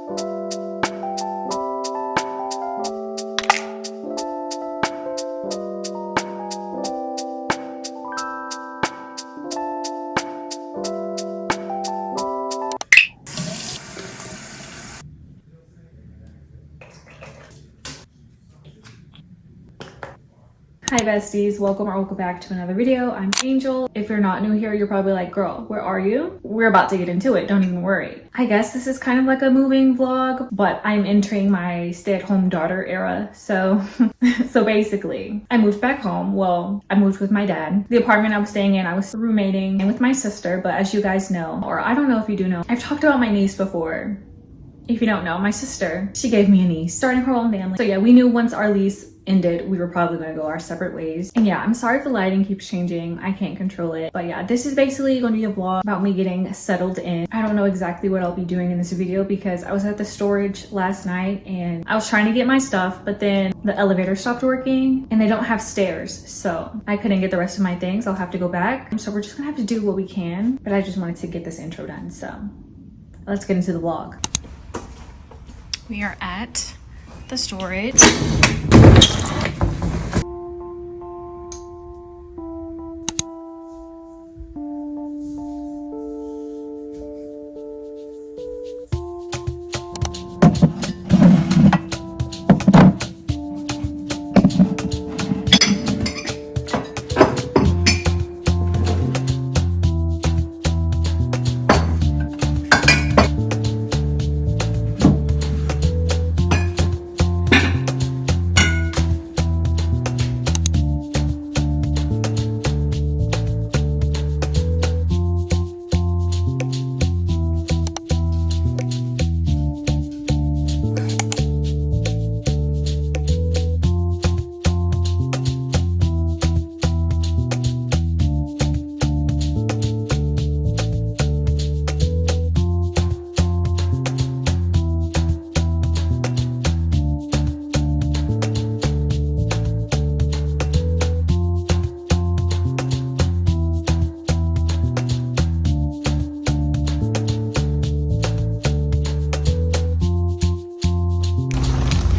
Hi besties, welcome back to another video. I'm Angel. If you're not new here, you're probably like, girl, where are you? We're about to get into it, don't even worry. I guess this is kind of like a moving vlog, but I'm entering my stay-at-home daughter era. So basically, I moved back home. Well, I moved with my dad. The apartment I was staying in, I was roommating with my sister, but as you guys know, or I don't know if you do know, I've talked about my niece before. If you don't know, my sister, she gave me a niece, starting her own family. So yeah, we knew once our lease ended, we were probably gonna go our separate ways. And yeah, I'm sorry if the lighting keeps changing. I can't control it. But yeah, this is basically gonna be a vlog about me getting settled in. I don't know exactly what I'll be doing in this video because I was at the storage last night and I was trying to get my stuff, but then the elevator stopped working and they don't have stairs. So I couldn't get the rest of my things. I'll have to go back. So we're just gonna have to do what we can. But I just wanted to get this intro done. So let's get into the vlog. We are at the storage.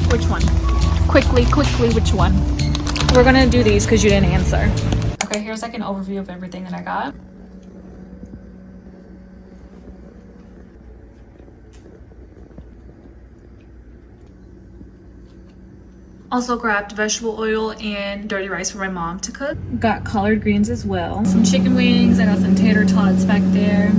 Which one? Quickly, which one? We're gonna do these because you didn't answer. Okay, here's like an overview of everything that I got. Also grabbed vegetable oil and dirty rice for my mom to cook. Got collard greens as well. Some chicken wings. I got some tater tots back there.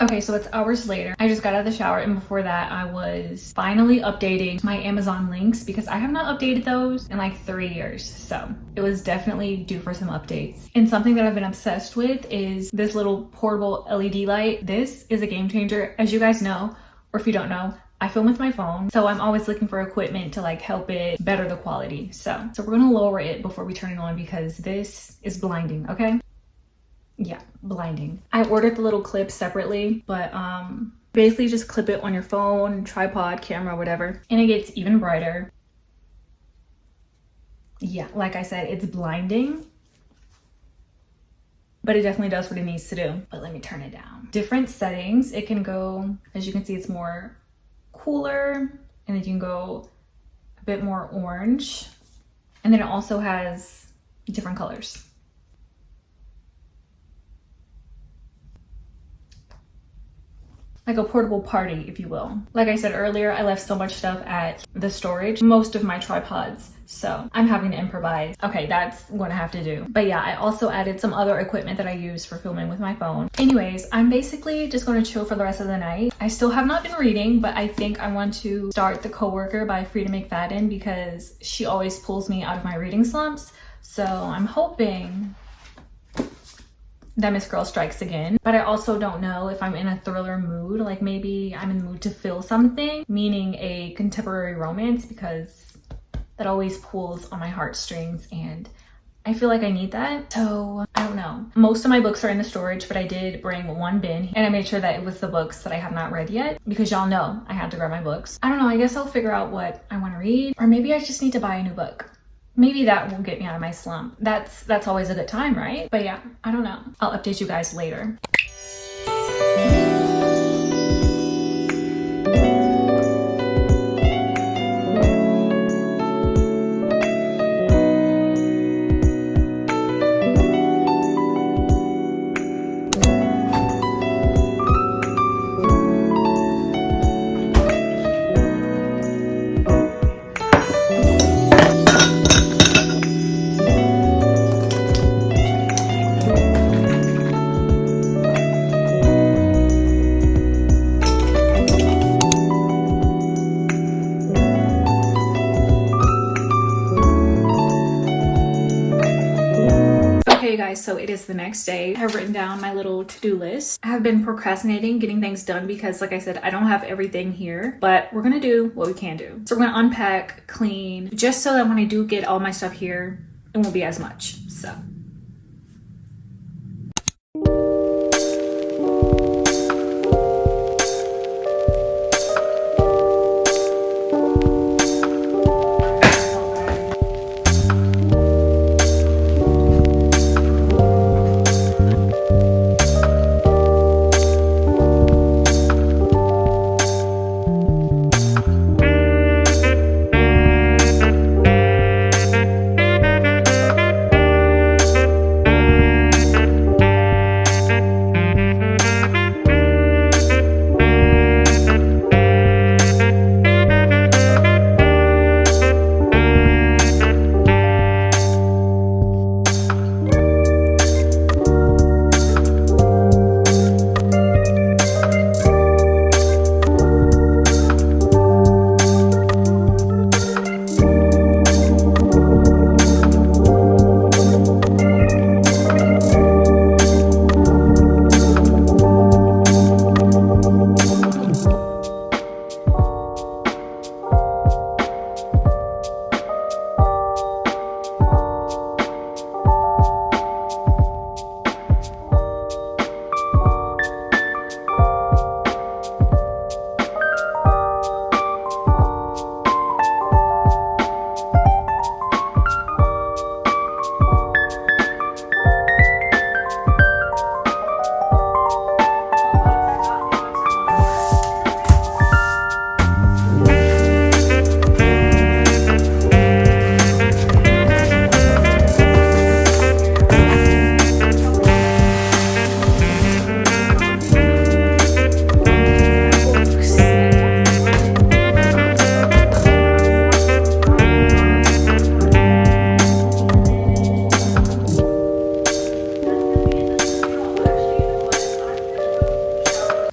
Okay, so it's hours later. I just got out of the shower, and before that I was finally updating my Amazon links because I have not updated those in like 3 years. So it was definitely due for some updates. And something that I've been obsessed with is this little portable LED light. This is a game changer. As you guys know, or if you don't know, I film with my phone, so I'm always looking for equipment to like help it better the quality. So we're gonna lower it before we turn it on because this is blinding, okay? Yeah, blinding. I ordered the little clip separately, but basically just clip it on your phone, tripod, camera, whatever, and it gets even brighter. Yeah, like I said, it's blinding, but it definitely does what it needs to do. But let me turn it down. Different settings. It can go, as you can see, it's more cooler, and it can go a bit more orange, and then it also has different colors. Like a portable party, if you will. Like I said earlier, I left so much stuff at the storage, most of my tripods, so I'm having to improvise. Okay, that's what I have to do. But yeah, I also added some other equipment that I use for filming with my phone. Anyways, I'm basically just going to chill for the rest of the night. I still have not been reading, but I think I want to start The Coworker by Frida McFadden because she always pulls me out of my reading slumps. So I'm hoping that Miss Girl strikes again. But I also don't know if I'm in a thriller mood. Like maybe I'm in the mood to feel something, meaning a contemporary romance, because that always pulls on my heartstrings and I feel like I need that. So I don't know. Most of my books are in the storage, but I did bring one bin and I made sure that it was the books that I have not read yet because y'all know I had to grab my books. I don't know. I guess I'll figure out what I want to read, or maybe I just need to buy a new book. Maybe that will get me out of my slump. That's always a good time, right? But yeah, I don't know. I'll update you guys later. Okay guys, so it is the next day. I've written down my little to-do list. I have been procrastinating getting things done because like I said, I don't have everything here, but we're gonna do what we can do. So we're gonna unpack, clean, just so that when I do get all my stuff here, it won't be as much, so.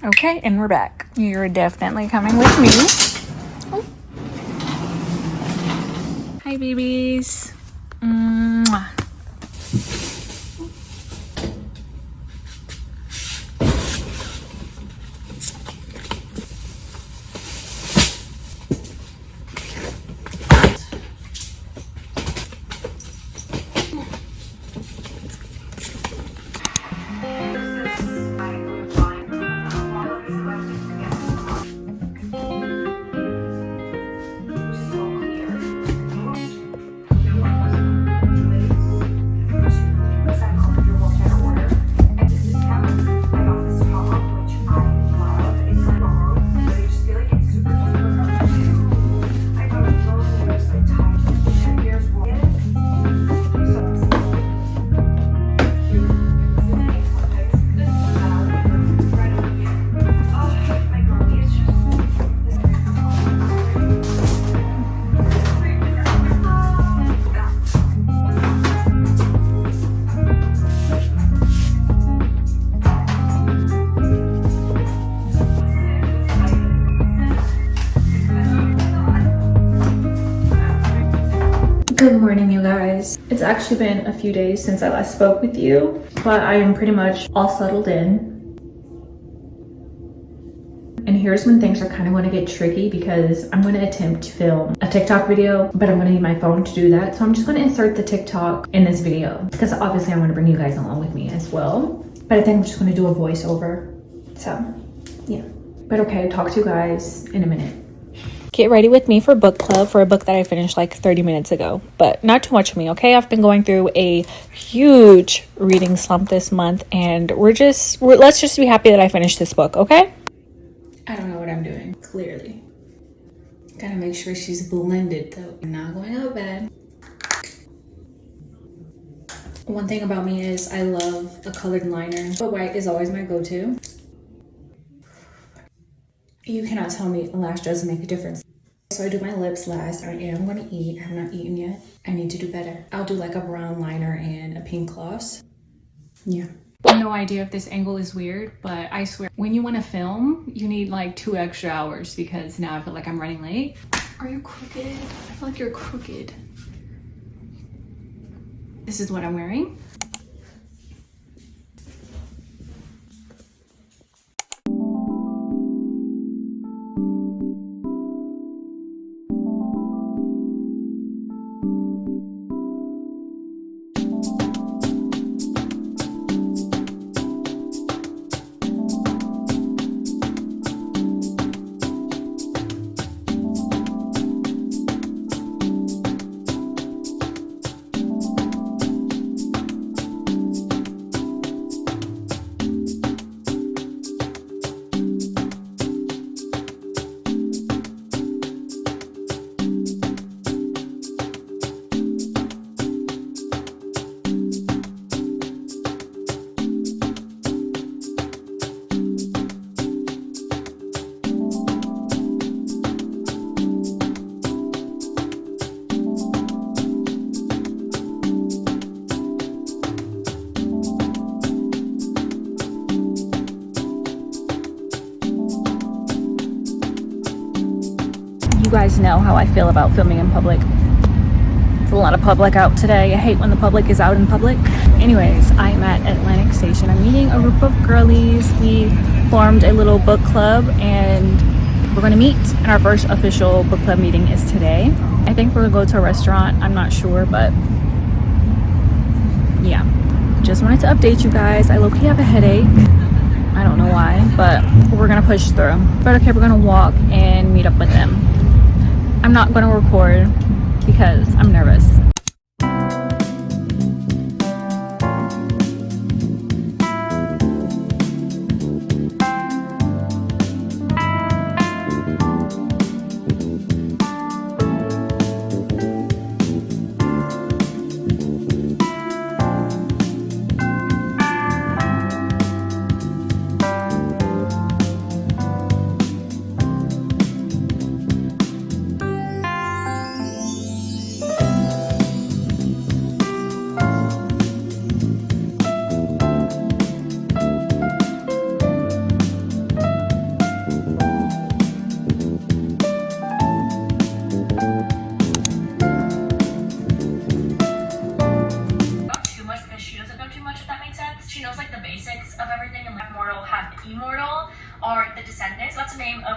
Okay, and we're back. You're definitely coming with me. Oh. Hi, babies. Mwah. Good morning, you guys. It's actually been a few days since I last spoke with you, but I am pretty much all settled in. And here's when things are kind of going to get tricky because I'm going to attempt to film a TikTok video, but I'm going to need my phone to do that. So I'm just going to insert the TikTok in this video because obviously I want to bring you guys along with me as well. But I think I'm just going to do a voiceover. So yeah, but okay, talk to you guys in a minute. Get ready with me for book club for a book that I finished like 30 minutes ago, but not too much of me, okay? I've been going through a huge reading slump this month, and let's just be happy that I finished this book, okay? I don't know what I'm doing, clearly. Gotta make sure she's blended though. Not going out bad. One thing about me is I love a colored liner, but white is always my go-to. You cannot tell me a lash doesn't make a difference. So I do my lips last. I am gonna eat. I have not eaten yet. I need to do better. I'll do like a brown liner and a pink gloss. Yeah. I have no idea if this angle is weird, but I swear, when you want to film, you need like 2 extra hours because now I feel like I'm running late. Are you crooked? I feel like you're crooked. This is what I'm wearing. You guys know how I feel about filming in public. It's a lot of public out today. I hate when the public is out in public. Anyways, I am at Atlantic Station. I'm meeting a group of girlies. We formed a little book club and we're gonna meet. And our first official book club meeting is today. I think we're gonna go to a restaurant. I'm not sure, but yeah. Just wanted to update you guys. I low-key have a headache. I don't know why, but we're gonna push through. But okay, we're gonna walk and meet up with them. I'm not gonna record because I'm nervous.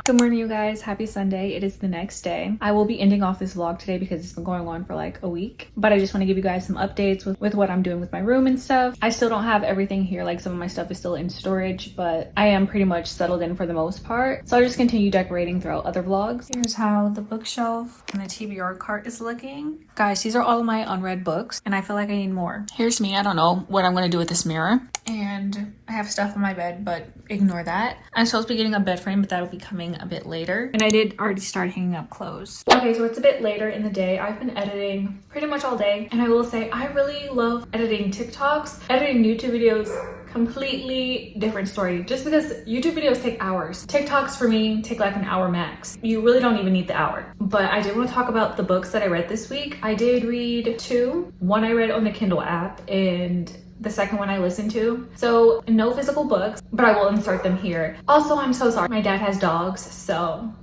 Good morning, you guys. Happy Sunday. It is the next day. I will be ending off this vlog today because it's been going on for like a week, but I just want to give you guys some updates with what I'm doing with my room and stuff. I still don't have everything here. Like, some of my stuff is still in storage, but I am pretty much settled in for the most part. So I'll just continue decorating throughout other vlogs. Here's how the bookshelf and the TBR cart is looking. Guys, these are all of my unread books and I feel like I need more. Here's me. I don't know what I'm going to do with this mirror. And I have stuff on my bed, but ignore that. I'm supposed to be getting a bed frame, but that'll be coming a bit later. And I did already start hanging up clothes. Okay, so it's a bit later in the day. I've been editing pretty much all day. And I will say, I really love editing TikToks. Editing YouTube videos, completely different story. Just because YouTube videos take hours. TikToks for me take like an hour max. You really don't even need the hour. But I did want to talk about the books that I read this week. I did read 2. One I read on the Kindle app and the second one I listened to. So no physical books, but I will insert them here. Also, I'm so sorry. My dad has dogs, so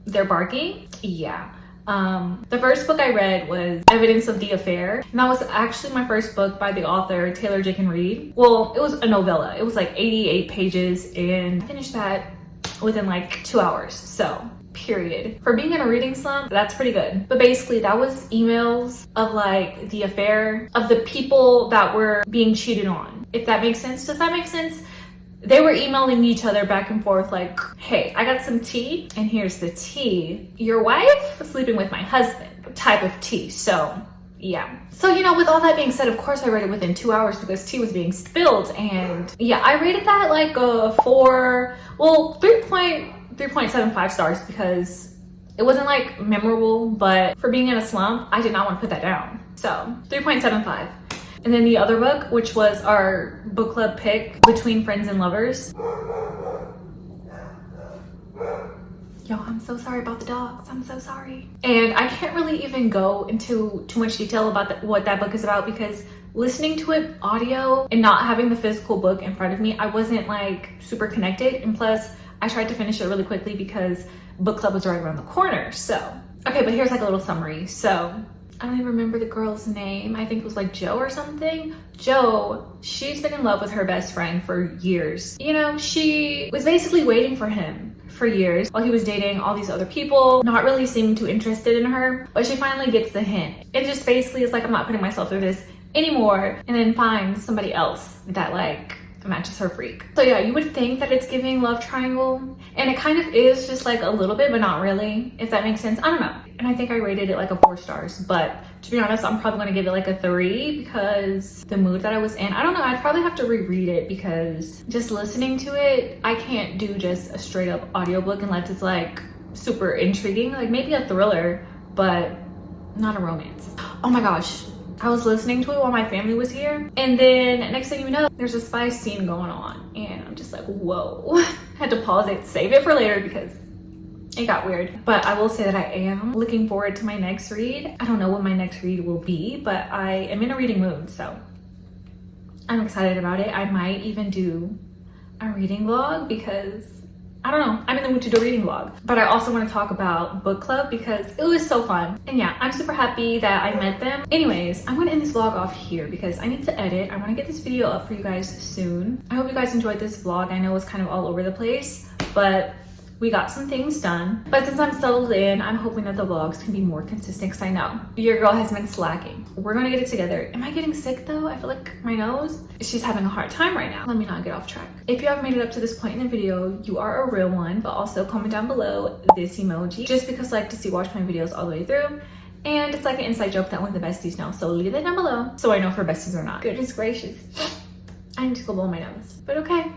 they're barking. Yeah. The first book I read was Evidence of the Affair. And that was actually my first book by the author, Taylor Jenkins Reid. Well, it was a novella. It was like 88 pages and I finished that within like 2 hours. So period. For being in a reading slump, that's pretty good. But basically that was emails of like the affair of the people that were being cheated on. If that makes sense. Does that make sense? They were emailing each other back and forth like, hey, I got some tea and here's the tea. Your wife is sleeping with my husband type of tea. So yeah. So, you know, with all that being said, of course I read it within 2 hours because tea was being spilled. And yeah, I rated that like a 3.75 stars because it wasn't like memorable, but for being in a slump, I did not want to put that down. So 3.75. And then the other book, which was our book club pick, Between Friends and Lovers. Yo, I'm so sorry about the dogs. I'm so sorry. And I can't really even go into too much detail about what that book is about because listening to it audio and not having the physical book in front of me, I wasn't like super connected. And plus, I tried to finish it really quickly because book club was right around the corner. So, okay, but here's like a little summary. So, I don't even remember the girl's name. I think it was like Joe or something. Joe, she's been in love with her best friend for years. You know, she was basically waiting for him for years while he was dating all these other people, not really seeming too interested in her, but she finally gets the hint. It just basically is like, I'm not putting myself through this anymore, and then finds somebody else that like matches her freak. So yeah, you would think that it's giving love triangle, and it kind of is just like a little bit, but not really, if that makes sense. I don't know. And I think I rated it like a 4 stars, but to be honest, I'm probably gonna give it like a 3 because the mood that I was in, I don't know, I'd probably have to reread it because just listening to it, I can't do just a straight up audiobook unless it's like super intriguing, like maybe a thriller, but not a romance. Oh my gosh, I was listening to it while my family was here, and then next thing you know, there's a spy scene going on, and I'm just like, whoa. Had to pause it, save it for later because it got weird. But I will say that I am looking forward to my next read. I don't know what my next read will be, but I am in a reading mood, so I'm excited about it. I might even do a reading vlog because I don't know, I'm in the mood to do a reading vlog. But I also want to talk about book club because it was so fun. And yeah, I'm super happy that I met them. Anyways, I'm gonna end this vlog off here because I need to edit. I want to get this video up for you guys soon. I hope you guys enjoyed this vlog. I know it's kind of all over the place, but we got some things done. But since I'm settled in, I'm hoping that the vlogs can be more consistent because I know your girl has been slacking. We're gonna get it together. Am I getting sick though? I feel like my nose, she's having a hard time right now. Let me not get off track. If you have made it up to this point in the video, you are a real one, but also comment down below this emoji just because I like to see watch my videos all the way through. And it's like an inside joke that only the besties know. So leave that down below so I know if we're besties or not. Goodness gracious. I need to go blow my nose, but okay.